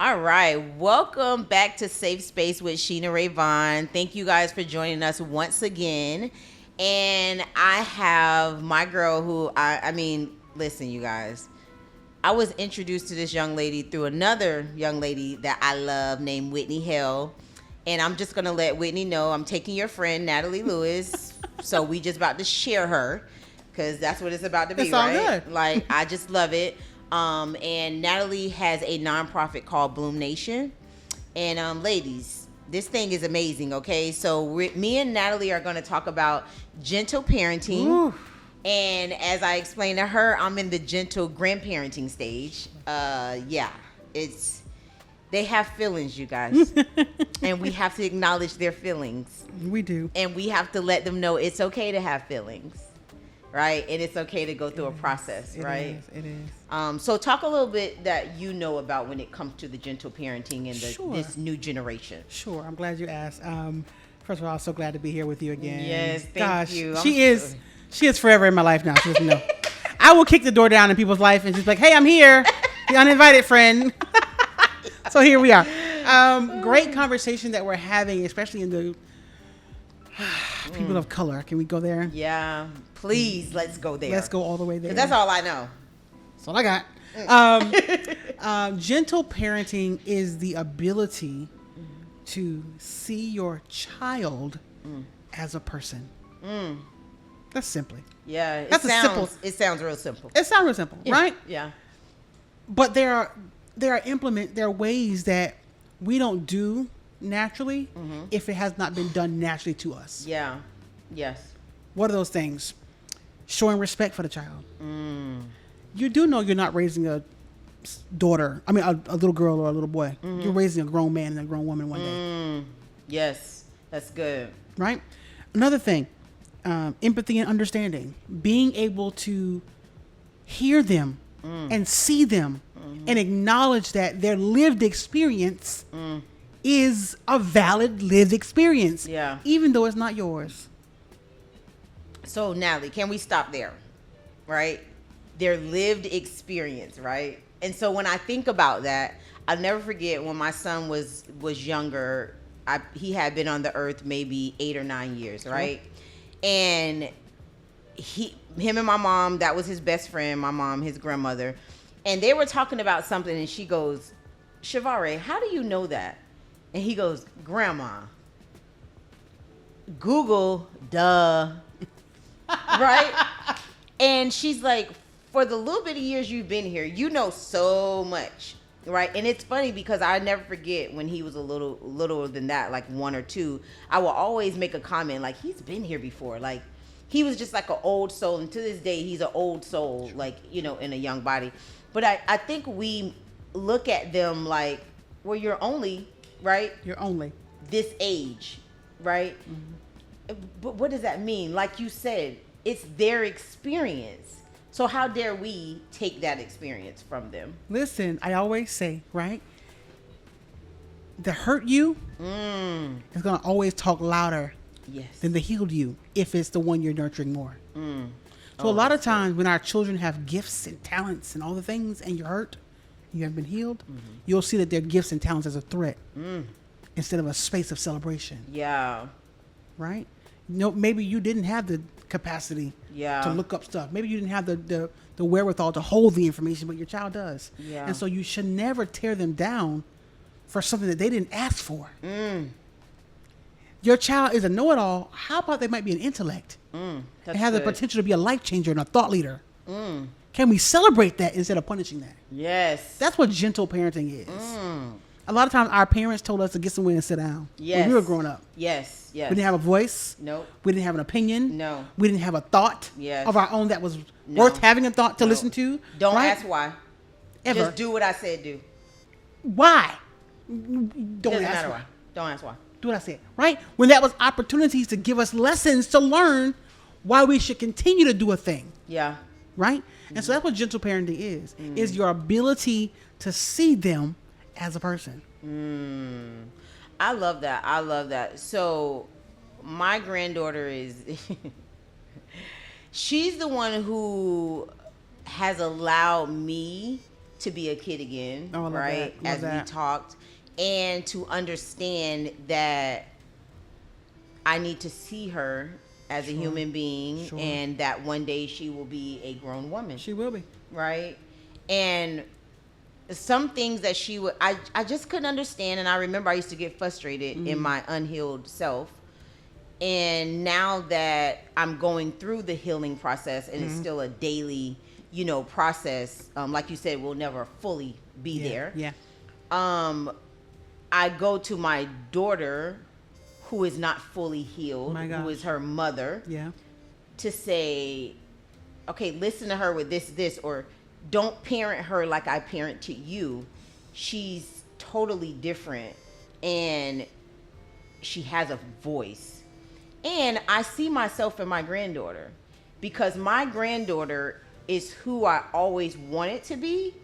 All right. Welcome back to Safe Space with Sheena Ray Vaughn. Thank you guys for joining us once again. And I have my girl who, I mean, listen, you guys. I was introduced to this young lady through another young lady that I love named Whitney Hill. And I'm just going to let Whitney know I'm taking your friend, Natalie Lewis. So we just about to share her because that's what it's about to be, it's all right? Good. Like, I just love it. And Natalie has a nonprofit called Bloom Nation. And ladies, this thing is amazing, okay? So me and Natalie are going to talk about gentle parenting. Ooh. And as I explained to her, I'm in the gentle grandparenting stage. They have feelings, you guys. And we have to acknowledge their feelings. We do. And we have to let them know it's okay to have feelings. Right? And it's okay to go through a process, right? It is. So talk a little bit that you know about when it comes to the gentle parenting and this new generation. Sure. I'm glad you asked. First of all, I'm so glad to be here with you again. Yes, thank you. She is forever in my life now. She doesn't know. I will kick the door down in people's life and just be like, hey, I'm here. The uninvited friend. So here we are. Great conversation that we're having, especially in the people of color. Can we go there? Yeah. Please, let's go there. Let's go all the way there. That's all I know. That's all I got. Gentle parenting is the ability to see your child as a person. That's simply. Yeah. It sounds real simple. It sounds real simple, right? Yeah. But there are ways that we don't do naturally if it has not been done naturally to us. Yeah. Yes. What are those things? Showing respect for the child. You do know you're not raising a daughter. I mean, a little girl or a little boy. You're raising a grown man and a grown woman one day. Yes, that's good. Right? Another thing, empathy and understanding. Being able to hear them and see them and acknowledge that their lived experience is a valid lived experience. Yeah. Even though it's not yours. So, Natalie, can we stop there? Right? Their lived experience, right? And so when I think about that, I'll never forget when my son was younger. He had been on the earth maybe 8 or 9 years, right? And him and my mom, that was his best friend, my mom, his grandmother. And they were talking about something, and she goes, Shavare, how do you know that? And he goes, Grandma, Google, duh. Right? And she's like, for the little bit of years you've been here, you know so much. Right? And it's funny because I never forget when he was a little littler than that, like 1 or 2, I will always make a comment like, he's been here before. Like, he was just like an old soul. And to this day, he's an old soul, like, you know, in a young body. But I think we look at them like, well, you're only, right? You're only this age, right? But what does that mean? Like you said, it's their experience. So how dare we take that experience from them? Listen, I always say, right? The hurt you is going to always talk louder than the healed you if it's the one you're nurturing more. So a lot of times when our children have gifts and talents and all the things and you're hurt, you haven't been healed, you'll see that their gifts and talents as a threat instead of a space of celebration. Yeah. Right? No, maybe you didn't have the capacity to look up stuff. Maybe you didn't have the wherewithal to hold the information, but your child does. Yeah. And so you should never tear them down for something that they didn't ask for. Your child is a know-it-all. How about they might be an intellect? It has the potential to be a life changer and a thought leader. Can we celebrate that instead of punishing that? Yes. That's what gentle parenting is. A lot of times our parents told us to get somewhere and sit down when we were growing up. Yes. We didn't have a voice. Nope. We didn't have an opinion. No. We didn't have a thought of our own that was worth having a thought to listen to. Don't ask why. Ever. Just do what I said do. Why? Doesn't matter why. Don't ask why. Do what I said. Right? When that was opportunities to give us lessons to learn why we should continue to do a thing. Yeah. Right? And so that's what gentle parenting is your ability to see them as a person. I love that. So my granddaughter is she's the one who has allowed me to be a kid again, Oh, I love right? that. Love As that. we talked, and to understand that I need to see her as a human being, Sure. and that one day she will be a grown woman, She will be. right? And some things that she would, I just couldn't understand. And I remember I used to get frustrated in my unhealed self. And now that I'm going through the healing process, and it's still a daily, process, like you said, we'll never fully be there. Yeah. I go to my daughter, who is not fully healed, My gosh. who is her mother, Yeah. to say, okay, listen to her with this, or don't parent her like I parent to you. She's totally different, and she has a voice. And I see myself in my granddaughter, because my granddaughter is who I always wanted to be,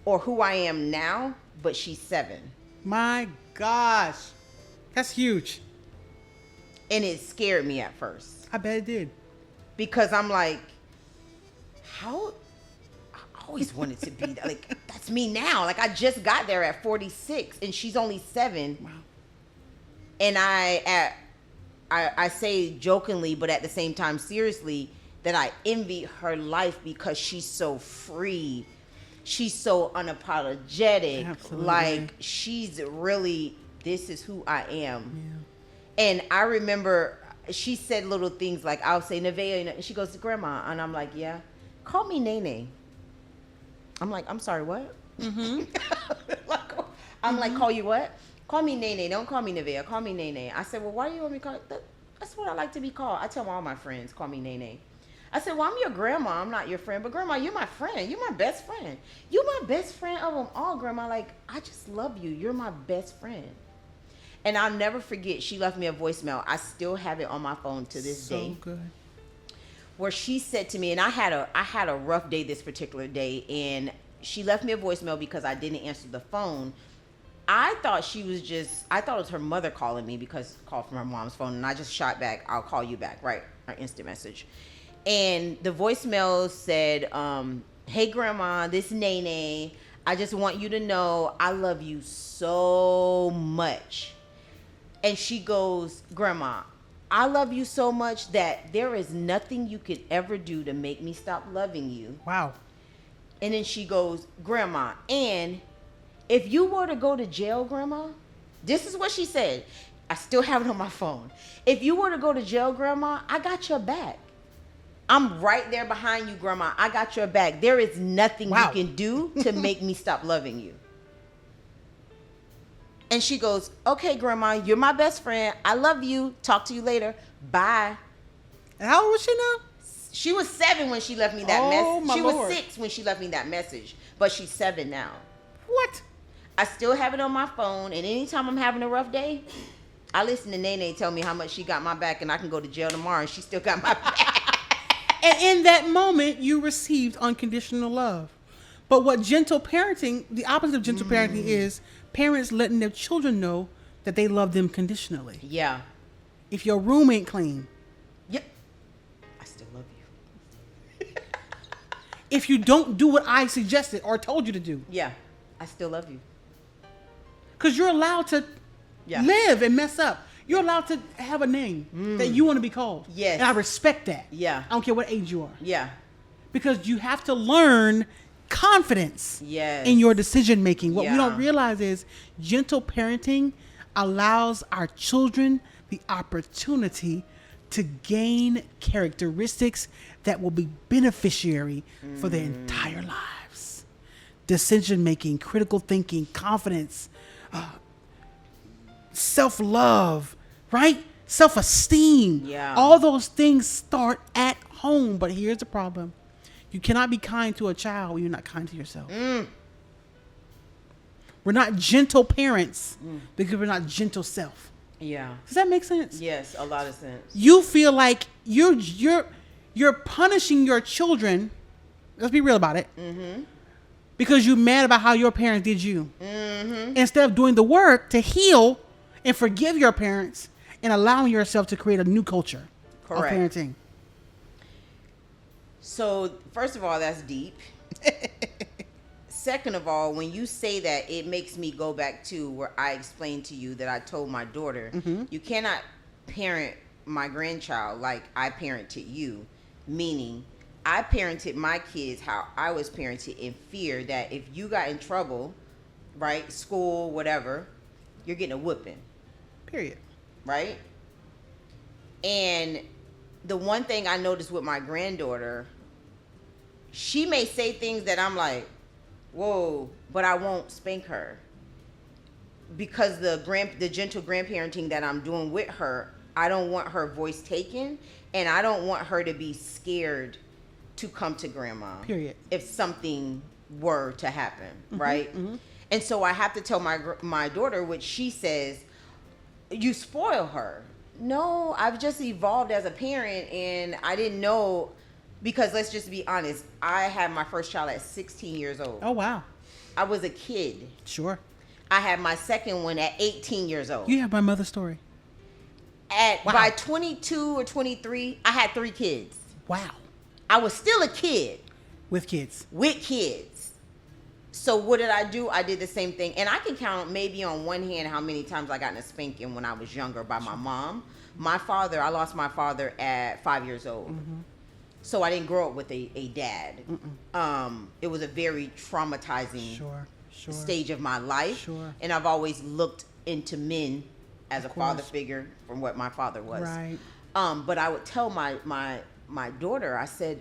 or who I am now, but she's 7. My gosh. That's huge. And it scared me at first, I bet it did. because I'm like, how? I always wanted to be like, that's me now. Like, I just got there at 46, and she's only 7. Wow. And I say jokingly, but at the same time seriously, that I envy her life, because she's so free. She's so unapologetic. Absolutely. Like, she's really, this is who I am. Yeah. And I remember she said little things like, I'll say, Nevaeh, and she goes, Grandma. And I'm like, yeah. Call me Nene. I'm like, I'm sorry, what? I'm like, call you what? Call me Nene. Don't call me Nevaeh. Call me Nene. I said, well, why do you want me to call? That's what I like to be called. I tell all my friends, call me Nene. I said, well, I'm your grandma. I'm not your friend. But Grandma, you're my friend. You're my best friend. You're my best friend of them all, Grandma. Like, I just love you. You're my best friend. And I'll never forget, she left me a voicemail. I still have it on my phone to this day. So good. Where she said to me, and I had a rough day this particular day, and she left me a voicemail because I didn't answer the phone. I thought it was her mother calling me, because called from her mom's phone, and I just shot back, I'll call you back, right? Our instant message. And the voicemail said, hey Grandma, this is Nene. I just want you to know I love you so much. And she goes, Grandma, I love you so much that there is nothing you could ever do to make me stop loving you. Wow. And then she goes, Grandma, and if you were to go to jail, Grandma, this is what she said. I still have it on my phone. If you were to go to jail, Grandma, I got your back. I'm right there behind you, Grandma. I got your back. There is nothing you can do to make me stop loving you. And she goes, okay, Grandma, you're my best friend. I love you. Talk to you later. Bye. And how old was she now? She was 7 when she left me that message. She was 6 when she left me that message, but she's 7 now. What? I still have it on my phone, and anytime I'm having a rough day, I listen to Nene tell me how much she got my back, and I can go to jail tomorrow, and she still got my back. And in that moment, you received unconditional love. But what gentle parenting, the opposite of gentle parenting is parents letting their children know that they love them conditionally. Yeah. If your room ain't clean. Yep. I still love you. If you don't do what I suggested or told you to do. Yeah. I still love you. Because you're allowed to live and mess up. You're allowed to have a name that you want to be called. Yes. And I respect that. Yeah. I don't care what age you are. Yeah. Because you have to learn confidence in your decision making. What we don't realize is gentle parenting allows our children the opportunity to gain characteristics that will be beneficiary for their entire lives. Decision making, critical thinking, confidence, self-love, right? Self-esteem. Yeah. All those things start at home. But here's the problem. You cannot be kind to a child when you're not kind to yourself. We're not gentle parents because we're not gentle self. Yeah. Does that make sense? Yes, a lot of sense. You feel like you're punishing your children. Let's be real about it. Because you're mad about how your parents did you. Instead of doing the work to heal and forgive your parents and allowing yourself to create a new culture of parenting. So, first of all, that's deep. second of all, when you say that, it makes me go back to where I explained to you that I told my daughter, you cannot parent my grandchild like I parented you, meaning I parented my kids how I was parented in fear that if you got in trouble, right, school, whatever, you're getting a whooping. Period. Right? And the one thing I noticed with my granddaughter, she may say things that I'm like, whoa, but I won't spank her. Because the gentle grandparenting that I'm doing with her, I don't want her voice taken, and I don't want her to be scared to come to grandma. Period. If something were to happen, right? And so I have to tell my daughter, which she says, you spoil her. No, I've just evolved as a parent, and I didn't know, because let's just be honest, I had my first child at 16 years old. Oh, wow. I was a kid. Sure. I had my second one at 18 years old. You have my mother's story. By 22 or 23, I had 3 kids. Wow. I was still a kid. With kids. With kids. So what did I do? I did the same thing. And I can count maybe on one hand how many times I got in a spanking when I was younger by my mom. My father, I lost my father at 5 years old. So I didn't grow up with a dad. It was a very traumatizing stage of my life. Sure. And I've always looked into men as a father figure from what my father was. Right. But I would tell my daughter, I said,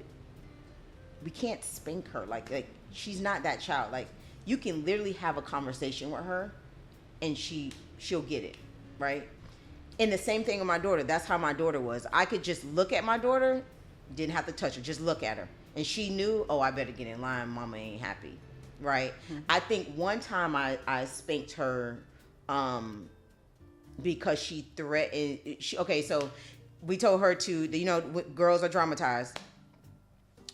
we can't spank her. Like she's not that child. Like, you can literally have a conversation with her and she'll get it, right? And the same thing with my daughter. That's how my daughter was. I could just look at my daughter, didn't have to touch her, just look at her. And she knew, oh, I better get in line. Mama ain't happy, right? I think one time I spanked her because she threatened. Okay, so we told her to, girls are traumatized.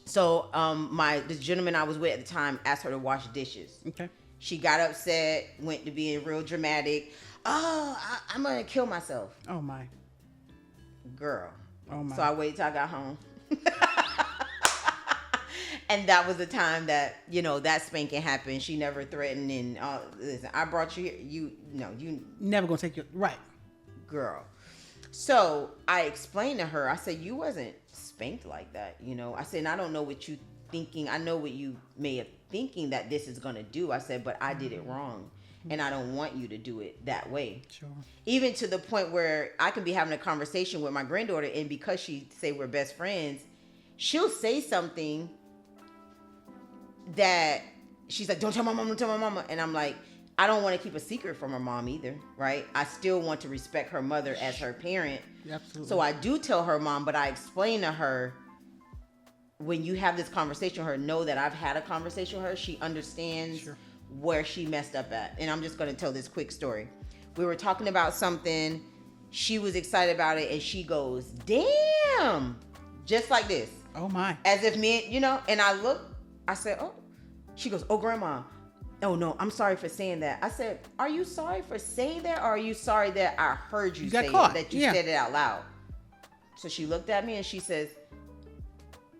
So the gentleman I was with at the time asked her to wash dishes. Okay. She got upset, went to being real dramatic. Oh, I'm going to kill myself. Oh, my. Girl. Oh, my. So I waited till I got home. And that was the time that, that spanking happened. She never threatened. And listen, I brought you here. You never going to take your, right. Girl. So I explained to her, I said, you wasn't spanked like that. I said, and I don't know what you thinking. I know what you may have thinking that this is going to do. I said, but I did it wrong. And I don't want you to do it that way. Sure. Even to the point where I can be having a conversation with my granddaughter, and because she say we're best friends, she'll say something that she's like, don't tell my mama, don't tell my mama. And I'm like, I don't want to keep a secret from her mom either, right? I still want to respect her mother as her parent. Absolutely. So I do tell her mom, but I explain to her, when you have this conversation with her, know that I've had a conversation with her. She understands where she messed up at. And I'm just going to tell this quick story. We were talking about something. She was excited about it, and she goes, damn, just like this. Oh, my. As if me, and I look, I said, oh. She goes, oh, grandma. Oh, no, I'm sorry for saying that. I said, are you sorry for saying that, or are you sorry that I heard you say it, that you said it out loud? So she looked at me and she says,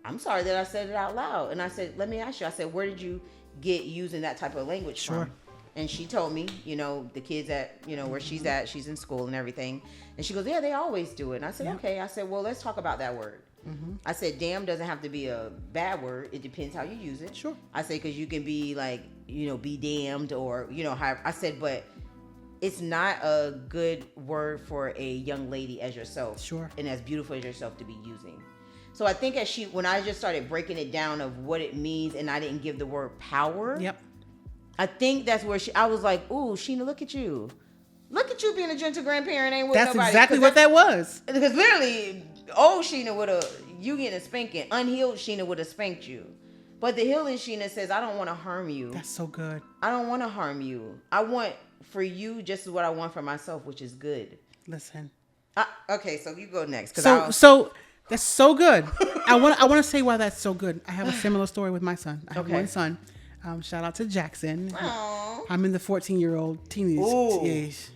I'm sorry that I said it out loud. And I said, let me ask you. I said, where did you get using that type of language from? And she told me, the kids at, where she's at, she's in school and everything. And she goes, yeah, they always do it. And I said, okay. I said, well, let's talk about that word. I said, damn doesn't have to be a bad word. It depends how you use it. Sure. I said, because you can be like, be damned, or, how I said, but it's not a good word for a young lady as yourself. Sure. And as beautiful as yourself to be using. So I think when I just started breaking it down of what it means, and I didn't give the word power. Yep. I think that's where I was like, ooh, Sheena, look at you. Look at you being a gentle grandparent, ain't with that's nobody. Exactly what that was. Because literally, old Sheena you getting a spanking. Unhealed Sheena would have spanked you. But the healing Sheena says, I don't want to harm you. That's so good. I don't want to harm you. I want for you just what I want for myself, which is good. Listen. Okay, so you go next. So that's so good. I want to say why that's so good. I have a similar story with my son. I have one son. Shout out to Jackson. Aww. I'm in the 14-year-old teenage age.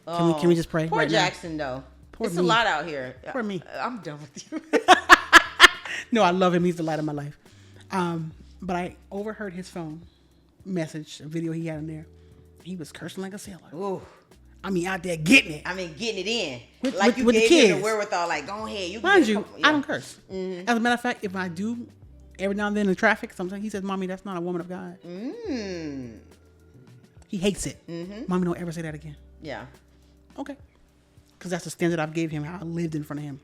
Can we just pray? Poor right Jackson, now? though. Poor it's me. a lot out here. Poor me. I'm done with you. No, I love him. He's the light of my life. But I overheard his phone message, a video he had in there. He was cursing like a sailor. Ooh. I mean, out there getting it. I mean, getting it in. With You the gave kids. him the wherewithal, like, go ahead. You Mind can you, I don't curse. Mm-hmm. As a matter of fact, if I do, every now and then in traffic, sometimes he says, Mommy, that's not a woman of God. He hates it. Mommy, don't ever say that again. Yeah. Okay. Because that's the standard I've gave him, how I lived in front of him.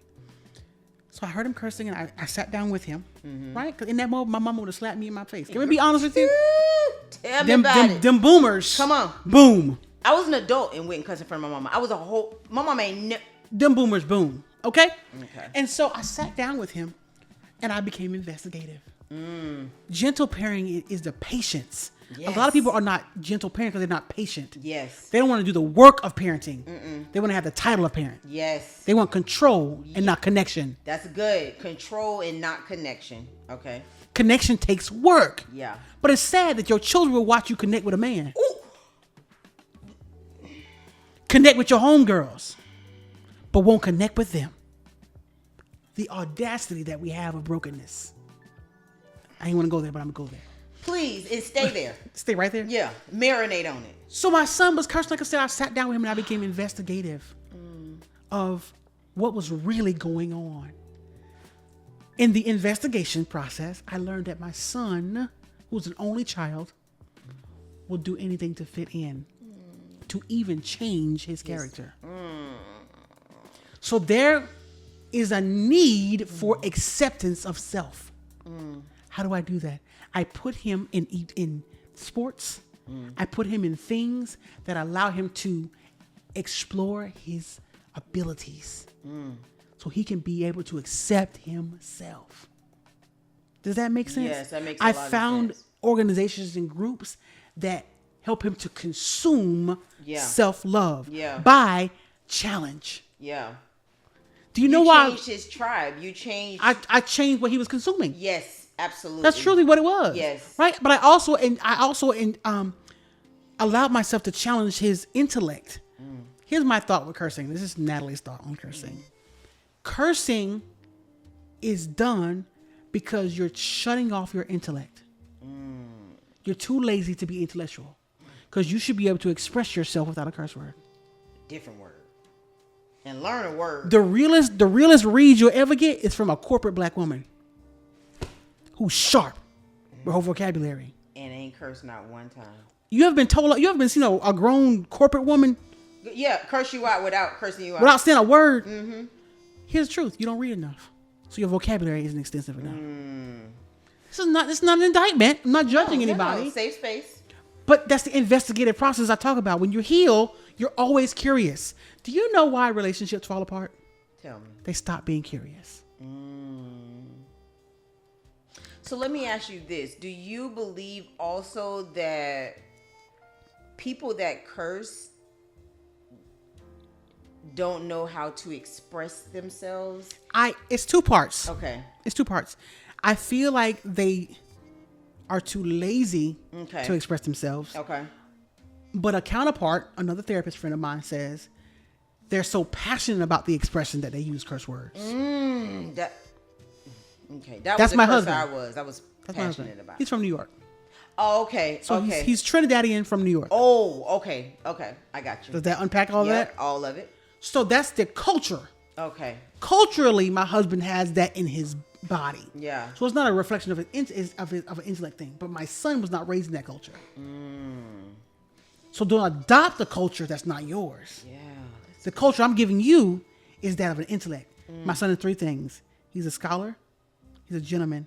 So I heard him cursing, and I sat down with him, right? Because in that moment, my mama would have slapped me in my face. Can we be honest with you? Tell me about it. Them boomers. Come on. Boom. I was an adult and went and cussed in front of my mama. I was my mama ain't them boomers boom. Okay? Okay. And so I sat down with him, and I became investigative. Gentle parenting is the patience. Yes. A lot of people are not gentle parents because they're not patient. Yes. They don't want to do the work of parenting. They want to have the title of parent. Yes. They want control and not connection. That's good. Control and not connection. Okay. Connection takes work. Yeah. But it's sad that your children will watch you connect with a man. Ooh. Connect with your homegirls, but won't connect with them. The audacity that we have of brokenness. I ain't want to go there, but I'm going to go there. Please, and stay there. Stay right there? Yeah. Marinate on it. So my son was cursed. Like I said, I sat down with him and I became investigative of what was really going on. In the investigation process, I learned that my son, who's an only child, will do anything to fit in, to even change his character. So there is a need for acceptance of self. How do I do that? I put him in sports. I put him in things that allow him to explore his abilities so he can be able to accept himself. Does that make sense? Yes, that makes a lot of sense. I found organizations and groups that help him to consume self-love by challenge. Yeah. Do you know why? You changed his tribe. You changed. I changed what he was consuming. Yes, absolutely. That's truly what it was. Yes. Right. But I also allowed myself to challenge his intellect. Here's my thought with cursing. This is Natalie's thought on cursing. Cursing is done because you're shutting off your intellect. You're too lazy to be intellectual because you should be able to express yourself without a curse word. Different word. And learn a word. The realest read you'll ever get is from a corporate black woman who's sharp with her vocabulary. And ain't cursed not one time. You ever been seen a grown corporate woman? Yeah, curse you out without cursing you out. Without saying a word. Here's the truth. You don't read enough. So your vocabulary isn't extensive enough. This is not an indictment. I'm not judging anybody. No, safe space. But that's the investigative process I talk about. When you heal, you're always curious. Do you know why relationships fall apart? Tell me. They stop being curious. So let me ask you this. Do you believe also that people that curse don't know how to express themselves? It's two parts. Okay. It's two parts. I feel like they are too lazy to express themselves. Okay. But a counterpart, another therapist friend of mine, says they're so passionate about the expression that they use curse words. That's my husband. I was passionate about. He's from New York. Oh, okay. So okay. he's Trinidadian from New York. Oh, okay. Okay. I got you. Does that unpack all that? All of it. So that's the culture. Okay. Culturally, my husband has that in his body. Yeah. So it's not a reflection of an intellect thing. But my son was not raised in that culture. So don't adopt a culture that's not yours. Yeah. The culture I'm giving you is that of an intellect. My son is three things. He's a scholar, he's a gentleman,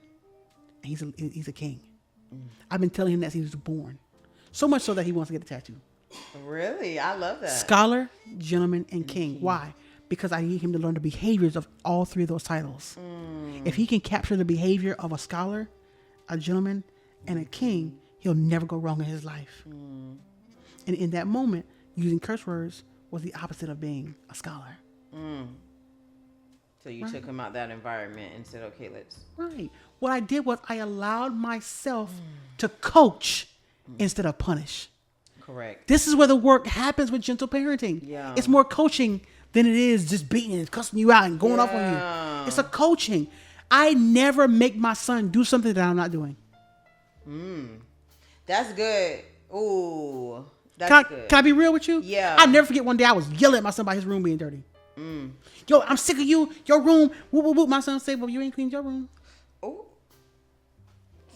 and he's a king. I've been telling him that since he was born. So much so that he wants to get a tattoo. Really? I love that. Scholar, gentleman, and king. Why? Because I need him to learn the behaviors of all three of those titles. If he can capture the behavior of a scholar, a gentleman, and a king, he'll never go wrong in his life. And in that moment, using curse words was the opposite of being a scholar. So you took him out that environment and said, okay, let's. Right. What I did was I allowed myself to coach instead of punish. Correct. This is where the work happens with gentle parenting. Yeah. It's more coaching than it is just beating and cussing you out and going off on you. It's a coaching. I never make my son do something that I'm not doing. That's good. Ooh, that's Can I, good. can I be real with you? Yeah. I'll never forget one day I was yelling at my son about his room being dirty. Yo, I'm sick of you. Your room. Whoop, whoop, whoop. My son said, well, you ain't cleaned your room. Oh.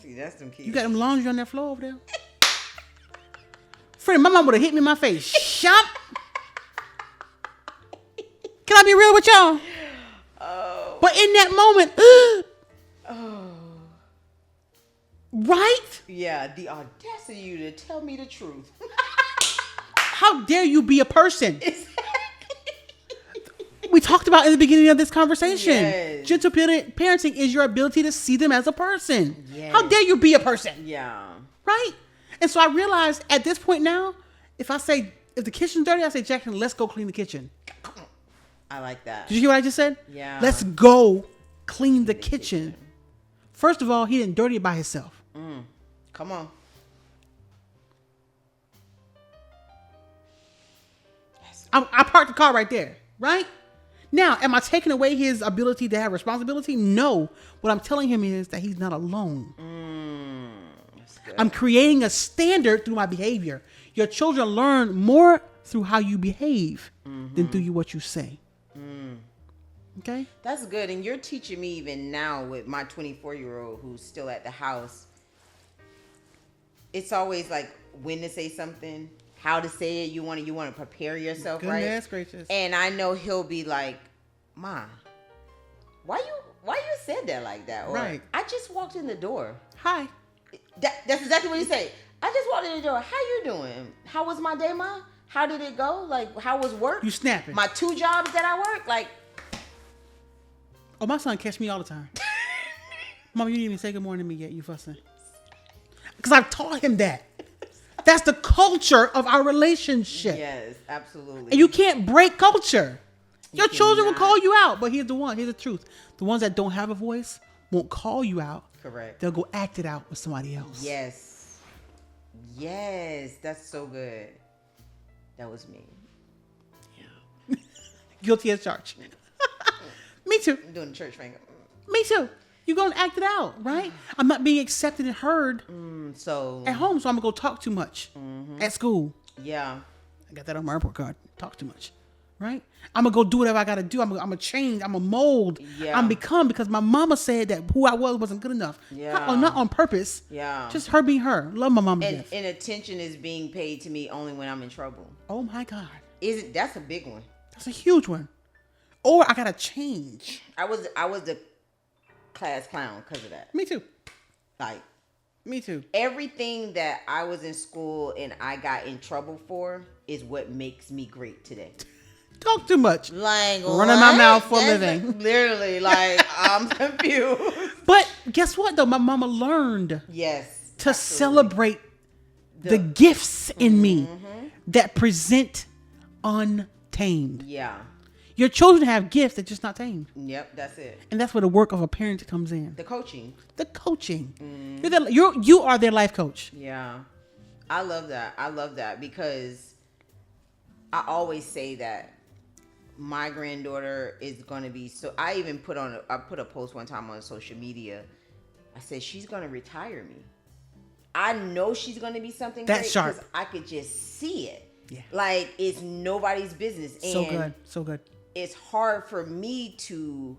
See, that's them kids. You got them laundry on that floor over there. Friend, my mom would have hit me in my face. Shut. Can I be real with y'all? Oh. But in that moment, Oh. right? Yeah, the audacity of you to tell me the truth. How dare you be a person? Exactly. We talked about in the beginning of this conversation. Yes. Gentle parenting is your ability to see them as a person. Yes. How dare you be a person? Yeah. Right? And so I realized at this point now, if the kitchen's dirty, I say, Jackson, let's go clean the kitchen. I like that. Did you hear what I just said? Yeah. Let's go clean the kitchen. First of all, he didn't dirty it by himself. Come on. I parked the car right there, right? Now, am I taking away his ability to have responsibility? No. What I'm telling him is that he's not alone. That's good. I'm creating a standard through my behavior. Your children learn more through how you behave than through what you say. Okay? That's good. And you're teaching me even now with my 24-year-old who's still at the house. It's always like when to say something, how to say it. You want to prepare yourself, right? Goodness gracious. And I know he'll be like, "Ma, why you said that like that?" Or, Right. I just walked in the door. Hi. That's exactly what he say. I just walked in the door. How you doing? How was my day, Ma? How did it go? Like, how was work? You snapping. My 2 jobs that I work? Like, Oh, my son catch me all the time. Mom, you didn't even say good morning to me yet. You fussing. Because I've taught him that. That's the culture of our relationship. yes, absolutely. And you can't break culture. Your children will cannot. call you out. But here's the truth. The ones that don't have a voice won't call you out. Correct. They'll go act it out with somebody else. Yes. Yes, that's so good. That was me. Guilty as charged. Me too. I'm doing the church finger. Me too. You're going to act it out, right? I'm not being accepted and heard So, at home, so I'm going to go talk too much at school. yeah. I got that on my report card. Talk too much, right? I'm going to go do whatever I got to do. I'm going to change. I'm going to mold. Yeah. I'm become because my mama said that who I was wasn't good enough. Yeah. Not on purpose. Yeah. Just her being her. Love my mama to And, death. and attention is being paid to me only when I'm in trouble. Oh, my God. That's a big one. That's a huge one. Or I got to change. I was the class clown because of that. Me too. Like, Me too. everything that I was in school and I got in trouble for is what makes me great today. Talk too much. Like, Running my what? mouth for a That's living. Literally, like, I'm confused. But guess what, though? My mama learned Yes. to absolutely. celebrate the gifts in me that present untamed. Yeah. Your children have gifts that just not tamed. Yep, that's it. And that's where the work of a parent comes in. The coaching. The coaching. You are their life coach. Yeah. I love that. I love that because I always say that my granddaughter is going to be so. I even put a post one time on social media. I said she's going to retire me. I know she's going to be something That's great sharp. because I could just see it. Yeah. Like it's nobody's business. And So good. So good. it's hard for me to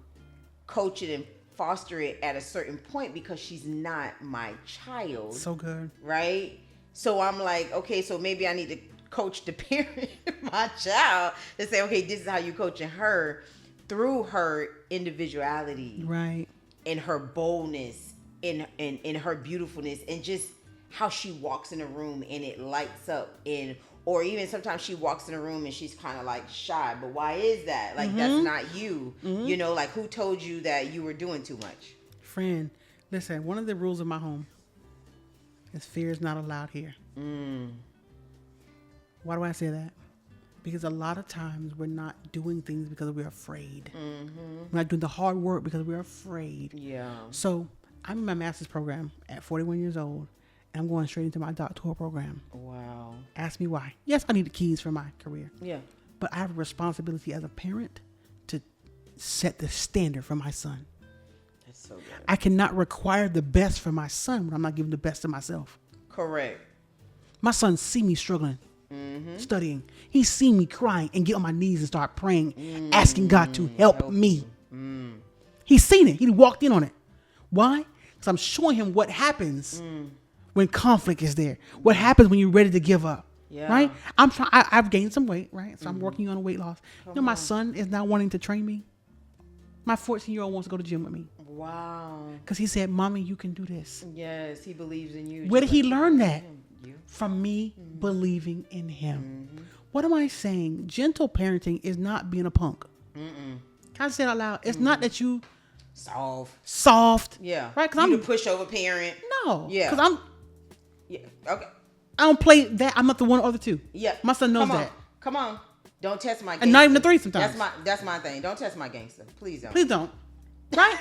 coach it and foster it at a certain point because she's not my child. So good. Right? So I'm like, okay, so maybe I need to coach the parent, my child, to say, okay, this is how you coaching her through her individuality, Right. and her boldness, in her beautifulness, and just how she walks in a room and it lights up, or even sometimes she walks in a room and she's kind of like shy. But why is that? Like, that's not you. You know, like who told you that you were doing too much? Friend, listen, one of the rules of my home is fear is not allowed here. Why do I say that? Because a lot of times we're not doing things because we're afraid. We're not doing the hard work because we're afraid. Yeah. So I'm in my master's program at 41 years old, and I'm going straight into my doctoral program. Wow. Ask me why. Yes, I need the keys for my career, Yeah. but I have a responsibility as a parent to set the standard for my son. That's so good. I cannot require the best for my son when I'm not giving the best to myself. Correct. My son see me struggling, studying. He see me crying and get on my knees and start praying, asking God to help me. He's seen it. He walked in on it. Why? Because I'm showing him what happens when conflict is there. What happens when you're ready to give up. Yeah. Right? I'm trying. I've gained some weight. Right? So I'm working on a weight loss. My son is now wanting to train me. My 14-year-old wants to go to the gym with me. Wow. Because he said, "Mommy, you can do this." Yes, he believes in you. Where did he learn that? You. From me believing in him. What am I saying? Gentle parenting is not being a punk. Can I say it out loud? It's not that you soft. Yeah. Right? Because I'm the pushover parent. No. Yeah. Because I'm. Yeah. Okay. I don't play that. I'm not the one or the two. Yeah. My son knows that. Come on. Don't test my gangster. And not even the three sometimes. That's my thing. Don't test my gangster. Please don't. Please don't. Right?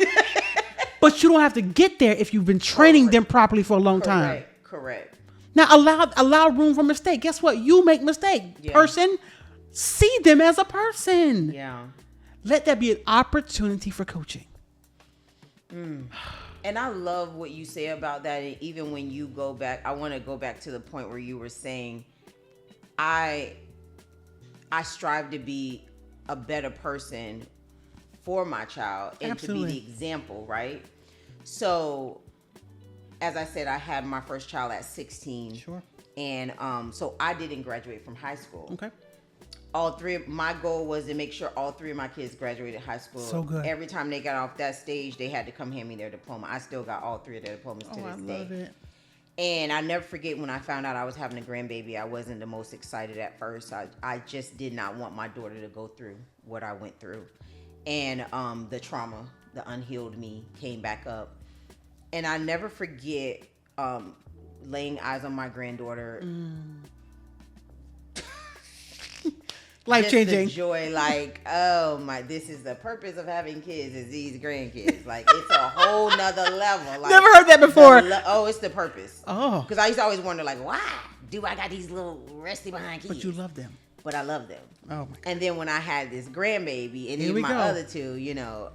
But you don't have to get there if you've been training them properly for a long time. Correct. Now allow room for mistake. Guess what? You make mistake. Yeah. Person, see them as a person. Yeah. Let that be an opportunity for coaching. And I love what you say about that. And even when you go back, I want to go back to the point where you were saying, I strive to be a better person for my child and Absolutely. to be the example, right? So, as I said, I had my first child at 16. Sure. And so I didn't graduate from high school. Okay. My goal was to make sure all three of my kids graduated high school. So good. Every time they got off that stage, they had to come hand me their diploma. I still got all three of their diplomas to this day. I love it. And I never forget when I found out I was having a grandbaby, I wasn't the most excited at first. I just did not want my daughter to go through what I went through. And the trauma, the unhealed me came back up. And I never forget laying eyes on my granddaughter. Life changing. The joy, like, oh my, this is the purpose of having kids is these grandkids. Like, it's a whole nother level. Like, never heard that before. It's the purpose. Oh. Because I used to always wonder, like, why do I got these little resty behind kids? But you love them. But I love them. Oh my God. And then when I had this grandbaby, and even my other two,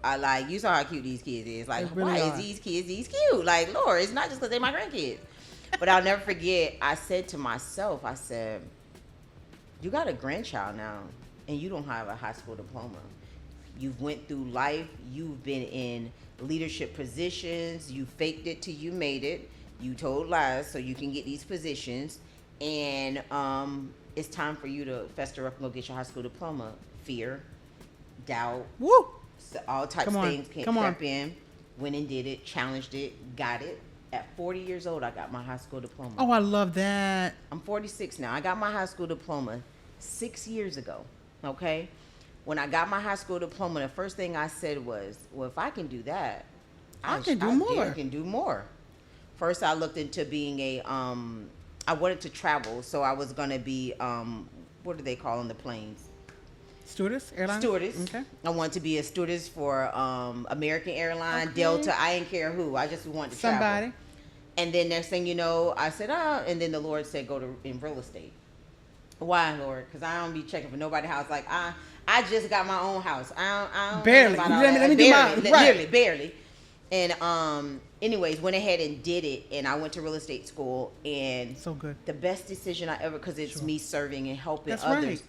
I like, you saw how cute these kids is. Like, really why are. is these kids these cute? Like, Lord, it's not just because they're my grandkids. But I'll never forget, I said to myself, I said, you got a grandchild now, and you don't have a high school diploma. You've went through life. You've been in leadership positions. You faked it till you made it. You told lies so you can get these positions. And it's time for you to fester up and go get your high school diploma. Fear, doubt, Woo! so all types of things came step in. Went and did it, challenged it, got it. At 40 years old, I got my high school diploma. Oh, I love that. I'm 46 now. I got my high school diploma 6 years ago. Okay? When I got my high school diploma, the first thing I said was, well, if I can do that, I can do more. I can do more. First, I looked into being I wanted to travel, so I was going to be, what do they call on the planes? Stewardess? Airline? Stewardess. Okay. I wanted to be a stewardess for American Airlines, Delta. I didn't care who. I just wanted to travel. And then next thing you know, I said, and then the Lord said, go to in real estate. Why, Lord? Because I don't be checking for nobody's house. Like, I just got my own house. I don't barely. Let me do mine. Literally, barely. And anyways, went ahead and did it. And I went to real estate school. And so good. The best decision I ever, because it's me serving and helping That's others. Right.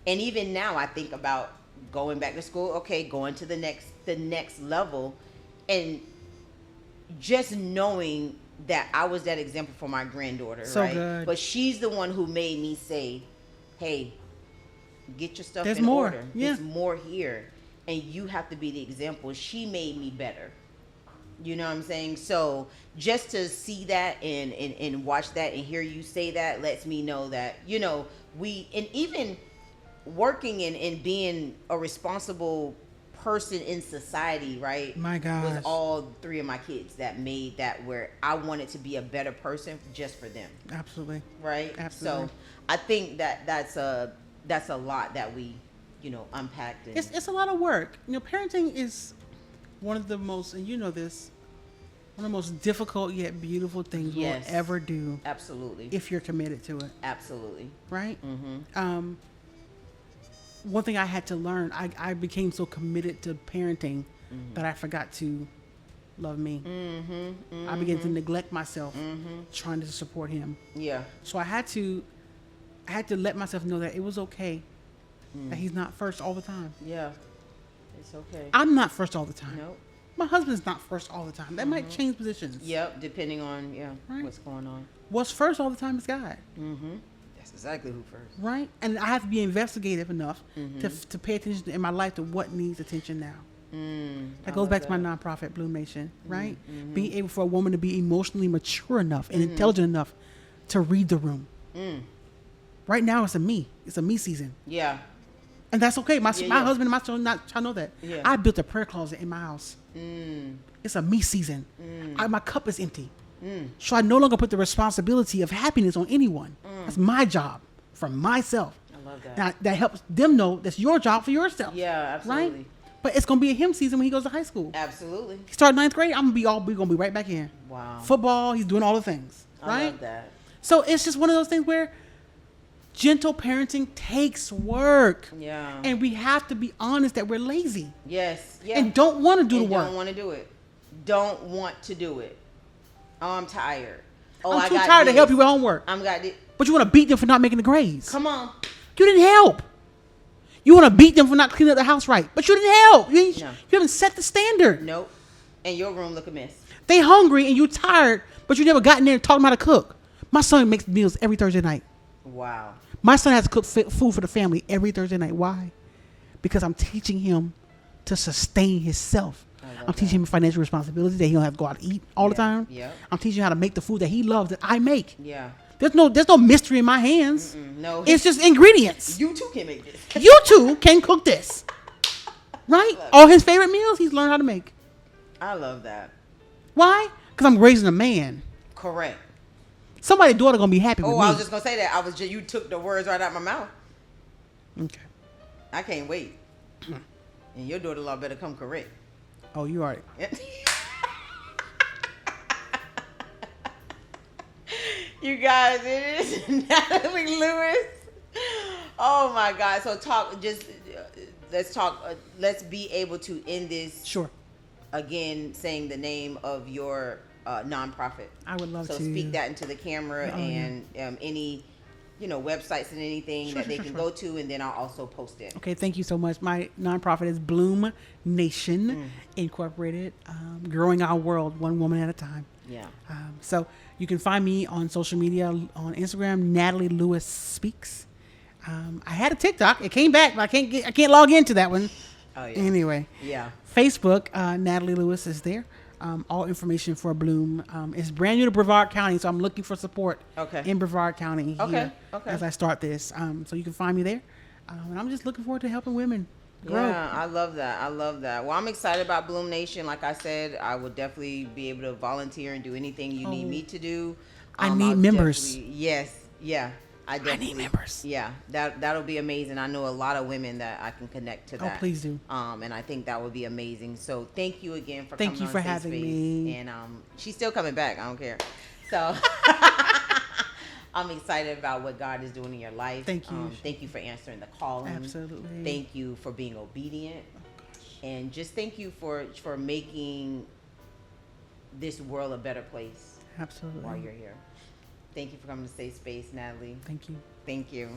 And even now, I think about going back to school. Okay, going to the next level, and just knowing that I was that example for my granddaughter, so right? Good. But she's the one who made me say, hey, get your stuff There's in more. order. Yeah. There's more here. And you have to be the example. She made me better. You know what I'm saying? So just to see that and watch that and hear you say that lets me know that, and even working and being a responsible person in society, right? My gosh. Was all three of my kids that made that where I wanted to be a better person just for them. Absolutely. Right? Absolutely. So I think that's a lot that we, unpacked. And it's a lot of work. Parenting is one of the most, and you know this, one of the most difficult yet beautiful things we'll ever do. Absolutely. If you're committed to it. Absolutely. Right? Mm-hmm. One thing I had to learn, I became so committed to parenting that I forgot to love me. I began to neglect myself, trying to support him. Yeah. So I had to let myself know that it was okay, that he's not first all the time. Yeah. It's okay. I'm not first all the time. Nope. My husband's not first all the time. That might change positions. Yep, depending on Right. what's going on. What's first all the time is God. That's exactly who first. Right? And I have to be investigative enough to pay attention in my life to what needs attention now. That goes back to my nonprofit, Bloom Nation, right? Being able for a woman to be emotionally mature enough and intelligent enough to read the room. Right now, it's a me season. Yeah. And that's okay. My Yeah. husband and my son not trying to know that. Yeah. I built a prayer closet in my house. It's a me season. My cup is empty. So I no longer put the responsibility of happiness on anyone. That's my job for myself. I love that. Now, that helps them know that's your job for yourself. Yeah, absolutely. Right? But it's gonna be a him season when he goes to high school. Absolutely. He started 9th grade. We're gonna be right back in. Wow. Football. He's doing all the things. Right? I love that. So it's just one of those things where gentle parenting takes work. Yeah. And we have to be honest that we're lazy. Yes. Yeah. And don't want to do the work. Don't want to do it. Don't want to do it. Oh, I'm tired. Oh, I'm I too got tired this. to help you with homework. I'm got this. But you want to beat them for not making the grades. Come on. You didn't help. You want to beat them for not cleaning up the house right. But you didn't help. You haven't set the standard. Nope. And your room look a mess. They hungry and you tired, but you never got in there and taught them how to cook. My son makes meals every Thursday night. Wow. My son has to cook food for the family every Thursday night. Why? Because I'm teaching him to sustain himself. I'm teaching him financial responsibility that he don't have to go out and eat all the time. Yeah. I'm teaching him how to make the food that he loves that I make. Yeah. There's no mystery in my hands. No. It's just ingredients. You too can make this. You too can cook this. Right? All his favorite meals he's learned how to make. I love that. Why? Because I'm raising a man. Correct. Somebody's daughter gonna be happy with me. Oh, I was just gonna say that. You took the words right out of my mouth. Okay. I can't wait. And your daughter-in-law better come correct. Oh, you already. You guys, it is Natalie Lewis. Oh my God! So let's talk. Let's be able to end this. Sure. Again, saying the name of your nonprofit. I would love to. So speak that into the camera and any, websites and anything that they can go to, and then I'll also post it. Okay, thank you so much. My nonprofit is Bloom Nation Incorporated, growing our world one woman at a time. Yeah. So you can find me on social media on Instagram, Natalie Lewis Speaks. I had a TikTok. It came back, but I can't log into that one. Oh yeah. Anyway. Yeah. Facebook, Natalie Lewis is there. All information for Bloom. It's brand new to Brevard County, so I'm looking for support in Brevard County here as I start this. So you can find me there. And I'm just looking forward to helping women grow. Yeah, I love that. Well, I'm excited about Bloom Nation. Like I said, I would definitely be able to volunteer and do anything you need me to do. I need members. Yes. Yeah. I need members. Yeah, that'll be amazing. I know a lot of women that I can connect to that. Oh, please do. And I think that would be amazing. So thank you again for coming on for Safe having Space. me. And she's still coming back. I don't care. So I'm excited about what God is doing in your life. Thank you. Thank you for answering the calling. Absolutely. Thank you for being obedient. And just thank you for making this world a better place. Absolutely. While you're here. Thank you for coming to Safe Space, Natalie. Thank you. Thank you.